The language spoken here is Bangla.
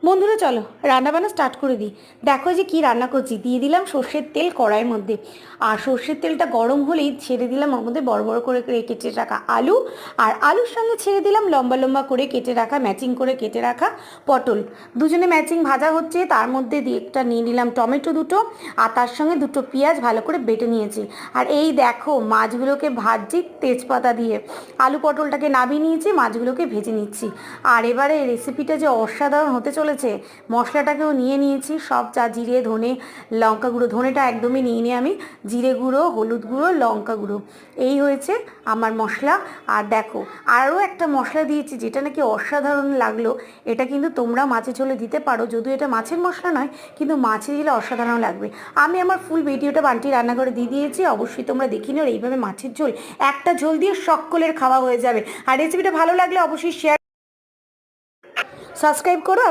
বন্ধুরা চলো রান্নাবান্না স্টার্ট করে দিই। দেখো যে কি রান্না করছি, দিয়ে দিলাম সর্ষের তেল কড়াইয়ের মধ্যে। আর সর্ষের তেলটা গরম হলেই ছেড়ে দিলাম ওর মধ্যে বড় বড় করে কেটে রাখা আলু। আর আলুর সঙ্গে ছেড়ে দিলাম লম্বা লম্বা করে কেটে রাখা, ম্যাচিং করে কেটে রাখা পটল। দুজনে ম্যাচিং ভাজা হচ্ছে, তার মধ্যে দিয়ে একটা নিয়ে নিলাম টমেটো দুটো, আর তার সঙ্গে দুটো পেঁয়াজ ভালো করে বেটে নিয়েছি। আর এই দেখো মাছগুলোকে ভাজছি তেজপাতা দিয়ে। আলু পটলটাকে নামিয়ে নিয়েছি, মাছগুলোকে ভেজে নিচ্ছি। আর এবারে রেসিপিটা যে অসাধারণ হতে চলেছে। মশলাটাকেও নিয়ে নিয়েছি, সব যা জিরে ধনে লঙ্কা গুঁড়ো, ধনেটা একদমই নিয়ে নিই আমি, জিরে গুঁড়ো হলুদ গুঁড়ো লঙ্কা গুঁড়ো, এই হয়েছে আমার মশলা। আর দেখো আরও একটা মশলা দিয়েছি যেটা নাকি অসাধারণ লাগলো। এটা কিন্তু তোমরা মাছে ঝোলে দিতে পারো, যদিও এটা মাছের মশলা নয়, কিন্তু মাছে দিলে অসাধারণ লাগবে। আমি আমার ফুল ভিডিওটা বান্টি রান্নাঘরে দিয়ে দিয়েছি, অবশ্যই তোমরা দেখে নিও। এইভাবে মাছের ঝোল, একটা ঝোল দিয়ে সকলের খাওয়া হয়ে যাবে। আর রেসিপিটা ভালো লাগলে অবশ্যই শেয়ার সাবস্ক্রাইব করো।